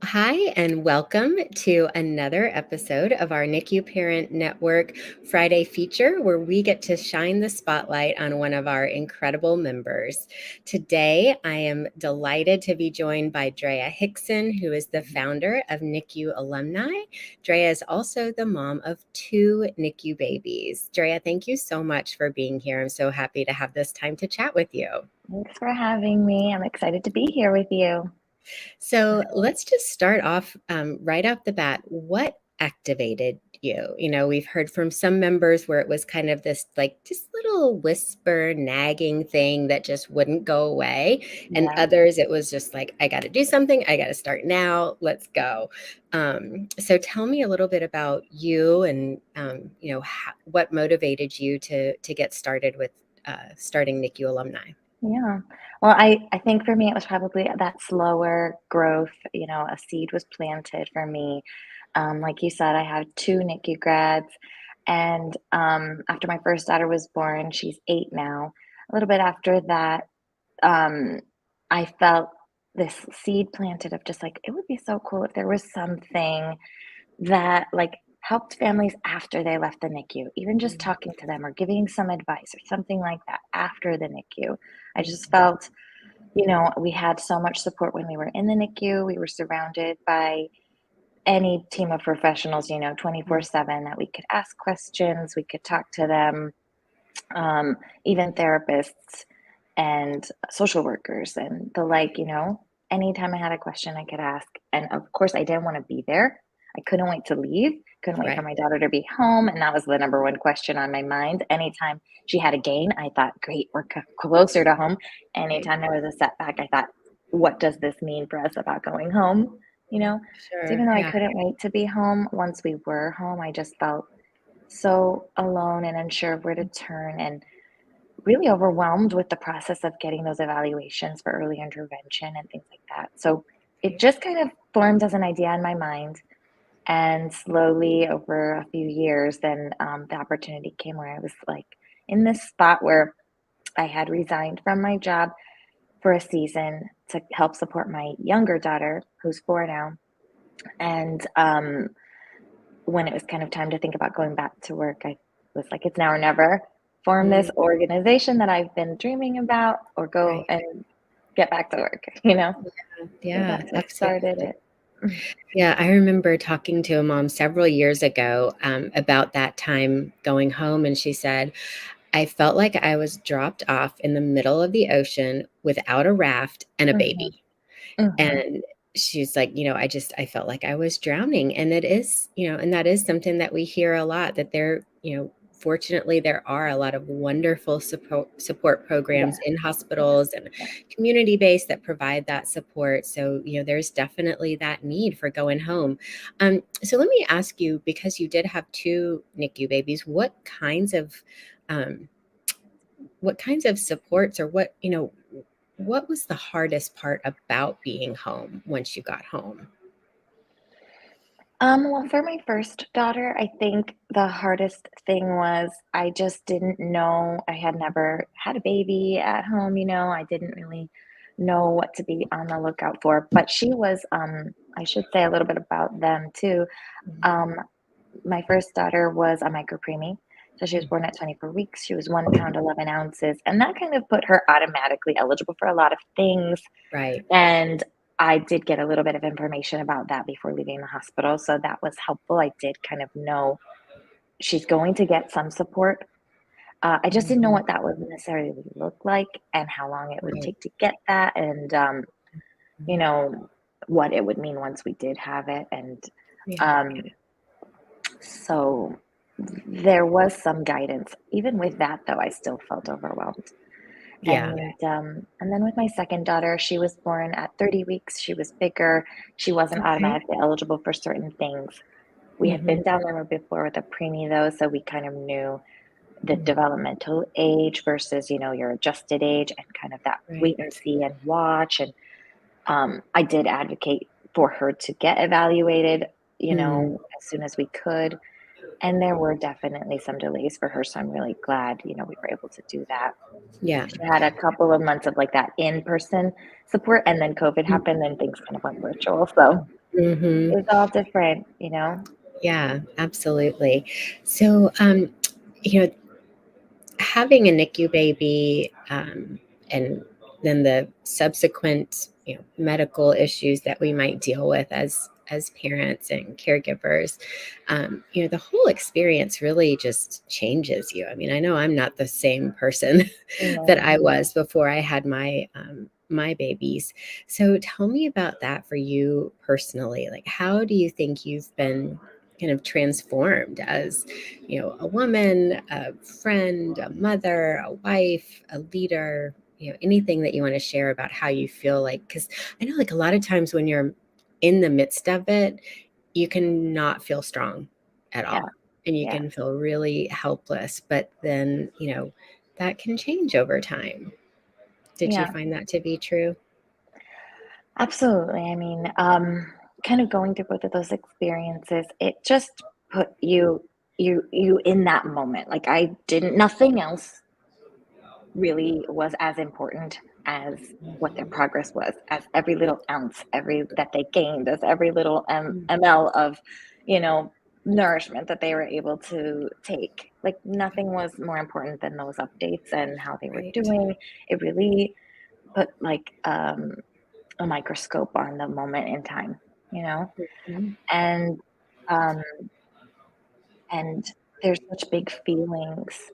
Hi, and welcome to another episode of our NICU Parent Network Friday feature, where we get to shine the spotlight on one of our incredible members. Today, I am delighted to be joined by Andrea Hickson, who is the founder of NICU Alumni. Andrea is also the mom of two NICU babies. Andrea, thank you so much for being here. I'm so happy to have this time to chat with you. Thanks for having me. I'm excited to be here with you. So let's just start off right off the bat. What activated you? We've heard from some members where it was kind of this like just little whisper, nagging thing that just wouldn't go away. And Yeah. others, it was just like, I got to do something. I got to start now. Let's go. So tell me a little bit about you and, what motivated you to get started with starting NICU Alumni. Yeah. Well, I think for me, it was probably that slower growth. A seed was planted for me. Like you said, I have two NICU grads. And after my first daughter was born, she's 8 now. A little bit after that, um, I felt this seed planted of just like, it would be so cool if there was something that like helped families after they left the NICU, even just talking to them or giving some advice or something like that after the NICU. I just felt, we had so much support when we were in the NICU. We were surrounded by any team of professionals, 24/7 that we could ask questions, we could talk to them, even therapists and social workers and the like, anytime I had a question I could ask. And of course, I didn't want to be there. I couldn't wait to leave, couldn't wait for Right. my daughter to be home. And that was the number one question on my mind. Anytime she had a gain, I thought, great, we're closer to home. Right. Anytime there was a setback, I thought, what does this mean for us about going home? You know, so Sure. even though I Yeah. couldn't wait to be home, once we were home, I just felt so alone and unsure of where to turn and really overwhelmed with the process of getting those evaluations for early intervention and things like that. So it just kind of formed as an idea in my mind. And slowly over a few years, then the opportunity came where I was like in this spot where I had resigned from my job for a season to help support my younger daughter, who's 4 now. And when it was kind of time to think about going back to work, I was like, it's now or never. Form this Mm, organization that I've been dreaming about, or go right. and get back to work. So Yeah, that's what started absolutely. it. Yeah, I remember talking to a mom several years ago about that time going home, and she said, I felt like I was dropped off in the middle of the ocean without a raft and a Hmm. baby. Hmm. And she's like, I felt like I was drowning. And it is, and that is something that we hear a lot that there, fortunately, there are a lot of wonderful support Yeah, programs in hospitals and yeah. community based that provide that support. So, there's definitely that need for going home. So let me ask you, because you did have two NICU babies, um, what kinds of supports or what was the hardest part about being home once you got home? Well, for my first daughter, I think the hardest thing was I just didn't know. I had never had a baby at home, I didn't really know what to be on the lookout for. But she was, I should say a little bit about them too. Um, my first daughter was a micro preemie. So she was born at 24 weeks. She was 1 pound, 11 ounces. And that kind of put her automatically eligible for a lot of things. Right. And I did get a little bit of information about that before leaving the hospital. So that was helpful. I did kind of know she's going to get some support. I just didn't know Mhm. what that would necessarily look like and how long it would Right. take to get that. And, you Mhm. know, what it would mean once we did have it. And Yeah. um, so there was some guidance. Even with that, though, I still felt overwhelmed. Yeah. And then with my second daughter, she was born at 30 weeks. She was bigger. She wasn't Okay. automatically eligible for certain things. We had Mhm. been down the road before with a preemie, though, so we kind of knew the Mhm. developmental age versus, your adjusted age and kind of that Right. wait and see and watch. And I did advocate for her to get evaluated, Mm. as soon as we could. And there were definitely some delays for her, so I'm really glad, we were able to do that. Yeah. She had a couple of months of like that in-person support, and then COVID Mm. happened and things kind of went virtual. So, Hmm. It's all different, you know? Yeah, absolutely. So, you know, having a NICU baby, and then the subsequent, medical issues that we might deal with as parents and caregivers, the whole experience really just changes you. I mean, I know I'm not the same person that No. I was before I had my babies. So tell me about that for you personally. Like, how do you think you've been kind of transformed as, a woman, a friend, a mother, a wife, a leader, anything that you want to share about how you feel like, because I know like a lot of times when you're in the midst of it, you can not feel strong at Yeah, all. And you yeah, can feel really helpless, but then, that can change over time. Did you yeah, find that to be true? absolutely. I mean, kind of going through both of those experiences, it just put you in that moment. Like I didn't, nothing else really was as important as what their progress was, as every little ounce, every that they gained, as every little Mm. ml of, you know, nourishment that they were able to take. Like nothing was more important than those updates and how they were Right. doing. It really put like a microscope on the moment in time, you know, Mhm. and um, and there's such big feelings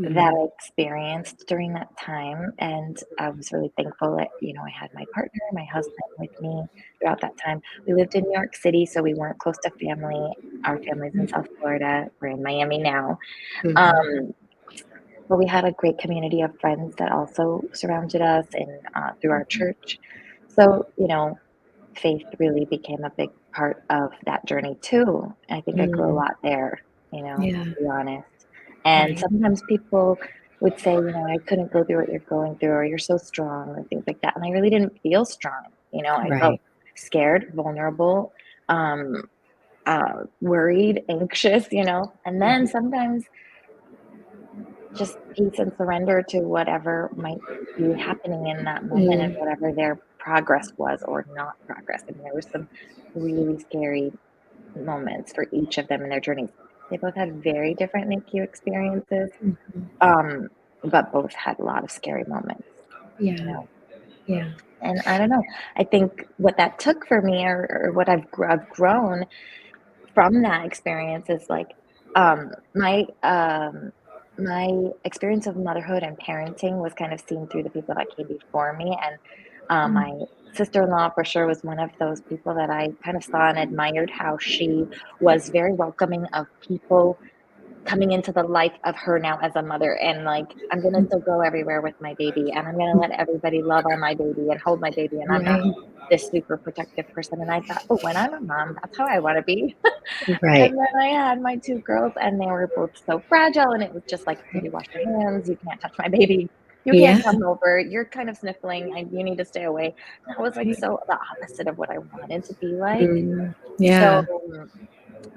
that Mm. I experienced during that time, and I was really thankful that, you know, I had my partner, my husband with me throughout that time. We lived in New York City, so we weren't close to family. Our family's in South Florida. We're in Miami now. Mhm. Um, but we had a great community of friends that also surrounded us and through our church. So, you know, faith really became a big part of that journey too. I think I grew a Mm. lot there, you know, Yeah. to be honest. And Right. sometimes people would say, you know, I couldn't go through what you're going through, or you're so strong, or things like that. And I really didn't feel strong. You know, I felt Right. scared, vulnerable, um, worried, anxious, you know. And then Mhm. sometimes just peace and surrender to whatever might be happening in that moment and Mm. whatever their progress was or not progress. I mean, there were some really scary moments for each of them in their journeys. They both had very different NICU experiences, Mhm. um, but both had a lot of scary moments, you Yeah. know. Yeah. And I don't know. I think what that took for me, or what I've grown from that experience is like, um, my, um my experience of motherhood and parenting was kind of seen through the people that came before me, and, Mm. my sister-in-law for sure was one of those people that I kind of saw and admired how she was very welcoming of people coming into the life of her now as a mother, and like, I'm gonna still go everywhere with my baby, and I'm gonna let everybody love on my baby and hold my baby, and I'm not Right. this super protective person. And I thought, oh, when I'm a mom, that's how I want to be. Right. And then I had my 2 girls, and they were both so fragile, and it was just like, "Can you wash your hands? You can't touch my baby. You Yeah. can't come over. You're kind of sniffling, and you need to stay away." And that was, like, Right. so the opposite of what I wanted to be like. Mm. So, Yeah.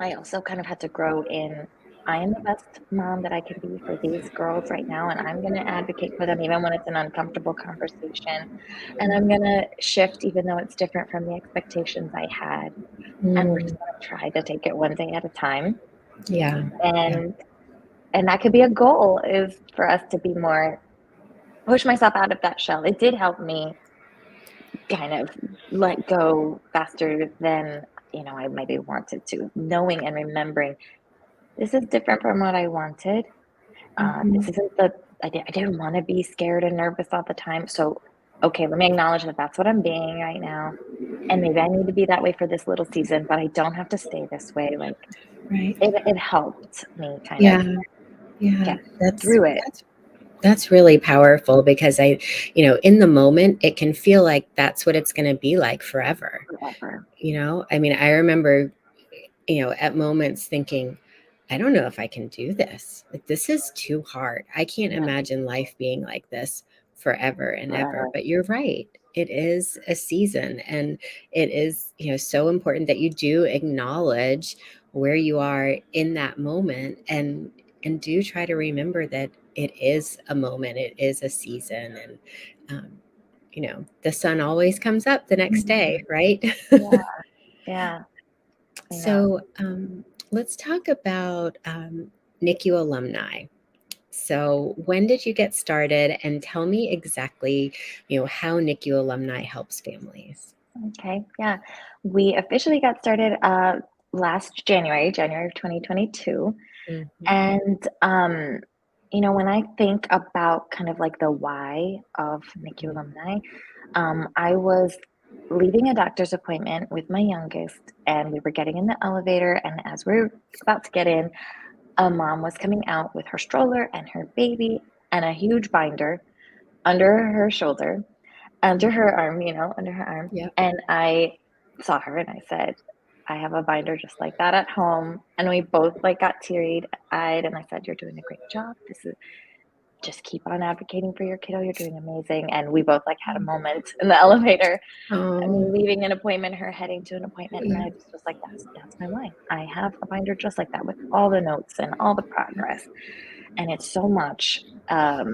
I also kind of had to grow in, I am the best mom that I can be for these girls right now, and I'm gonna advocate for them even when it's an uncomfortable conversation, and I'm gonna shift even though it's different from the expectations I had, and we're Mm. just gonna try to take it one day at a time. Yeah. Yeah. And that could be a goal, is for us to be more, push myself out of that shell. It did help me kind of let go faster than, you know, I maybe wanted to, knowing and remembering this is different from what I wanted. This Mhm. isn't the, I didn't want to be scared and nervous all the time. So, okay, let me acknowledge that that's what I'm being right now. And maybe I need to be that way for this little season, but I don't have to stay this way. Like Right. it helped me kind of Yeah. Yeah. get through it That's really powerful because in the moment, it can feel like that's what it's going to be like forever. forever. I mean, I remember, at moments thinking, I don't know if I can do this. Like, this is too hard. I can't Yeah, imagine life being like this forever and ever. forever. But you're right. It is a season. And it is, so important that you do acknowledge where you are in that moment and do try to remember that it is a moment, it is a season. And, the sun always comes up the next day, Mhm. right? Yeah. Yeah. I know. So let's talk about NICU alumni. So when did you get started, and tell me exactly, how NICU alumni helps families? Okay. Yeah. We officially got started last January of 2022. Mhm. And, when I think about kind of like the why of NICU Mhm. alumni, I was leaving a doctor's appointment with my youngest, and we were getting in the elevator. And as we are about to get in, a mom was coming out with her stroller and her baby and a huge binder under her shoulder, under her arm, under her arm. Yep. And I saw her and I said, I have a binder just like that at home. And we both like got teary eyed and I said, you're doing a great job. This is just keep on advocating for your kiddo. You're doing amazing. And we both like had a moment in the elevator. Me Oh, leaving an appointment, her heading to an appointment, and yeah. I just was like, that's my line. I have a binder just like that with all the notes and all the progress. And it's so much of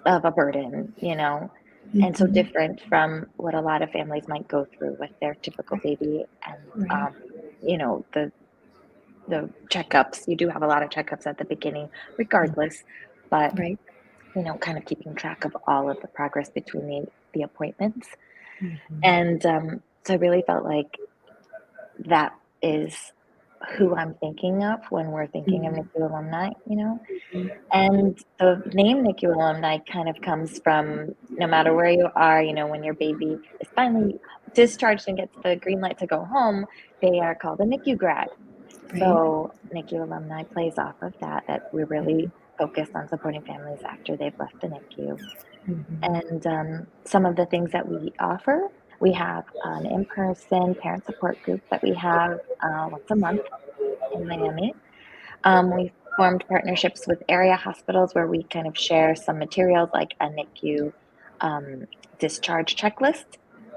a burden, and so Mhm. different from what a lot of families might go through with their typical baby. And Right. the checkups, you do have a lot of checkups at the beginning regardless, but Right. kind of keeping track of all of the progress between the appointments. Mhm. And so I really felt like that is who I'm thinking of when we're thinking of Mhm. NICU alumni. Mhm. And the name NICU alumni kind of comes from no matter where you are, when your baby is finally discharged and gets the green light to go home, they are called a NICU grad. Right. So NICU alumni plays off of that we're really focused on supporting families after they've left the NICU. Mhm. And some of the things that we offer, we have an in-person parent support group that we have once a month in Miami. We've formed partnerships with area hospitals where we kind of share some materials like a NICU um, discharge checklist,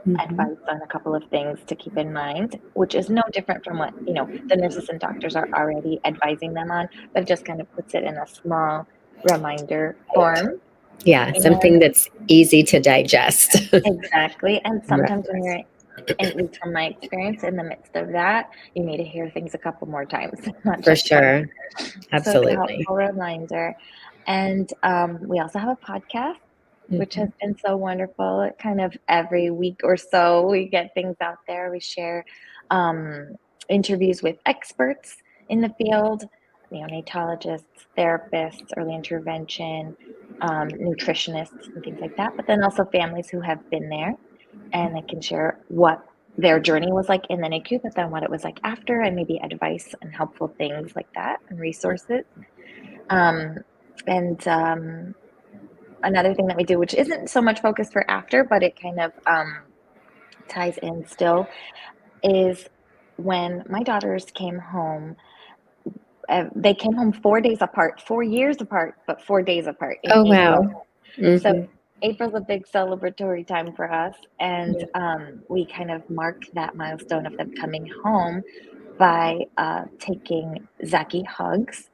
Mhm. advice on a couple of things to keep in mind, which is no different from what, the nurses and doctors are already advising them on, but it just kind of puts it in a small reminder Right. form. Yeah, And something that's easy to digest. exactly. And sometimes when Reference. you're, at least from my experience, in the midst of that, you need to hear things a couple more times, not For just once. sure. So it's a Absolutely. helpful reminder. And we also have a podcast, which has Mhm. been so wonderful. It kind of every week or so, we get things out there. We share um, interviews with experts in the field, neonatologists, therapists, early intervention, nutritionists, and things like that. But then also families who have been there and they can share what their journey was like in the NICU, but then what it was like after, and maybe advice and helpful things like that and resources. Um, and Another thing that we do, which isn't so much focused for after, but it kind of ties in still, is when my daughters came home. They came home 4 days apart, 4 years apart, but 4 days apart in Oh, April. wow. So Mhm. April's a big celebratory time for us, and Yeah. we kind of mark that milestone of them coming home by taking Zaki hugs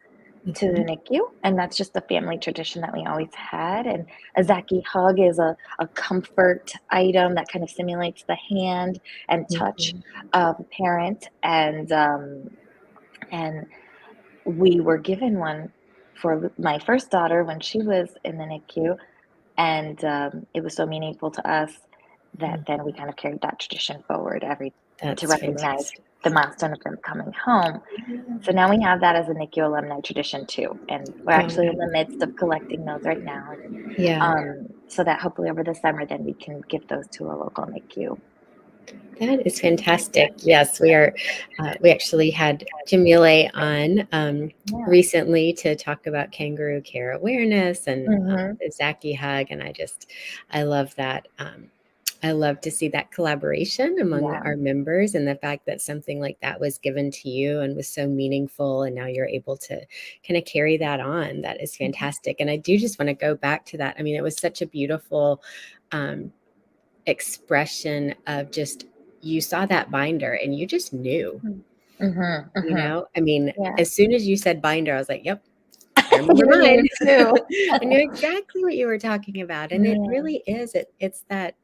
to the Mhm. NICU, and that's just a family tradition that we always had. And a Zaki hug is a comfort item that kind of simulates the hand and touch Mhm. of a parent, and we were given one for my first daughter when she was in the NICU, and it was so meaningful to us that then we Mhm. kind of carried that tradition forward every to That's recognize fantastic. the milestone of them coming home. So now we have that as a NICU alumni tradition too, and we're Oh, actually in wow. the midst of collecting those right now. Yeah. So that hopefully over the summer, then we can give those to a local NICU. That is fantastic. Yes, we are. We actually had Jamile on Yeah. recently to talk about kangaroo care awareness and Hmm. the Zaki hug, and I love that. I love to see that collaboration among Yeah. our members, and the fact that something like that was given to you and was so meaningful, and now you're able to kind of carry that on. That is Mhm. fantastic. And I do just want to go back to that. I mean, it was such a beautiful um, expression of just you saw that binder and you just knew, Mhm. Mhm. I mean, Yeah. as soon as you said binder, I was like, yep, I remember You mine. knew too. I knew exactly what you were talking about. And it Yeah. really is, it's that,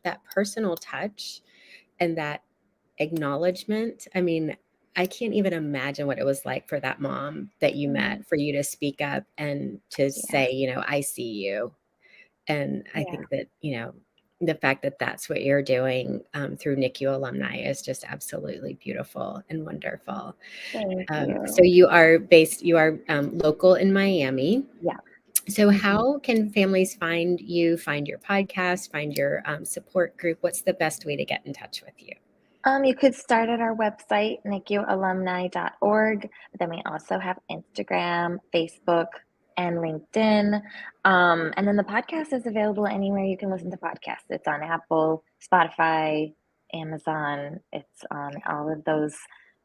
that personal touch and that acknowledgement. I mean, I can't even imagine what it was like for that mom that you met, for you to speak up and to Yeah, say, I see you. And I yeah. think that, the fact that that's what you're doing through NICU Alumni is just absolutely beautiful and wonderful. Thank So you. you are local in Miami. Yeah. So Mhm. how can families find you, find your podcast, find your support group? What's the best way to get in touch with you? You could start at our website, NICUalumni.org. But then we also have Instagram, Facebook, and LinkedIn. And then the podcast is available anywhere you can listen to podcasts. It's on Apple, Spotify, Amazon. It's on all of those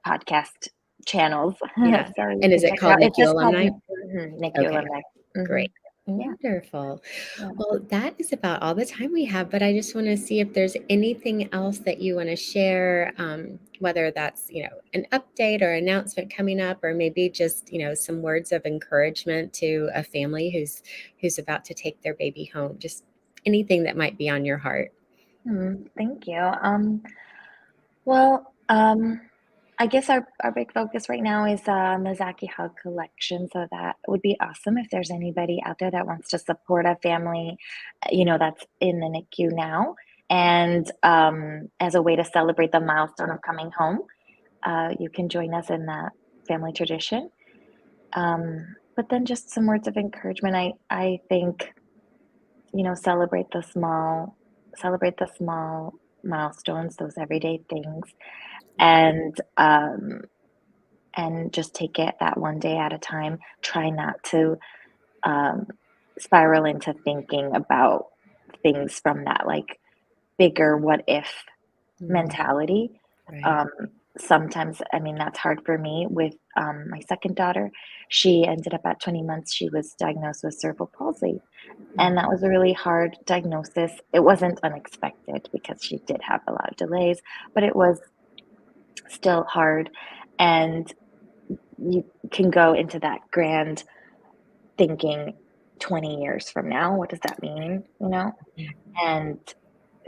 podcast channels. Yeah. So you And is can it check it called out. It's NICU just called Alumni? NICU Okay, Alumni. Hmm. great. Yeah, Wonderful. yeah. Well, that is about all the time we have, but I just want to see if there's anything else that you want to share, whether that's, an update or announcement coming up, or maybe just, some words of encouragement to a family who's about to take their baby home. Just anything that might be on your heart. Thank you. Well, I guess our big focus right now is the Zaki Hug collection. So that would be awesome if there's anybody out there that wants to support a family, that's in the NICU now. And as a way to celebrate the milestone of coming home, you can join us in that family tradition. But then just some words of encouragement. I think, celebrate the small milestones, those everyday things, and just take it that one day at a time. Try not to um, spiral into thinking about things from that like bigger what if Mm, mentality. right. Um, Sometimes, I mean, that's hard for me with my second daughter. She ended up at 20 months, she was diagnosed with cerebral palsy. And Mm, that was a really hard diagnosis. It wasn't unexpected because she did have a lot of delays, but it was still hard. And you can go into that grand thinking 20 years from now, what does that mean? mm, And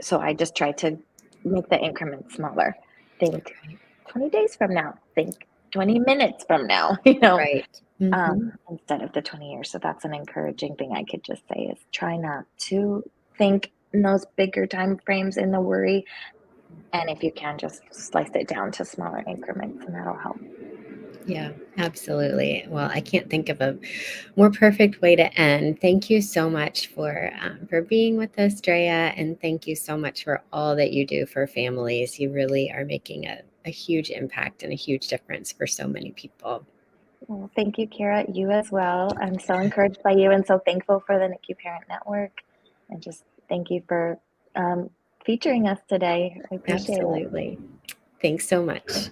so I just try to make the increment smaller. Think right. 20 days from now, think 20 minutes from now, Right. Hmm. instead of the 20 years. So that's an encouraging thing I could just say is try not to think in those bigger time frames in the worry. And if you can, just slice it down to smaller increments, and that'll help. Yeah, absolutely. Well, I can't think of a more perfect way to end. Thank you so much for being with us, Drea, and thank you so much for all that you do for families. You really are making a huge impact and a huge difference for so many people. Well, thank you, Keira. You as well. I'm so encouraged by you and so thankful for the NICU Parent Network. And just thank you for featuring us today. I appreciate it. Absolutely. Thanks so much.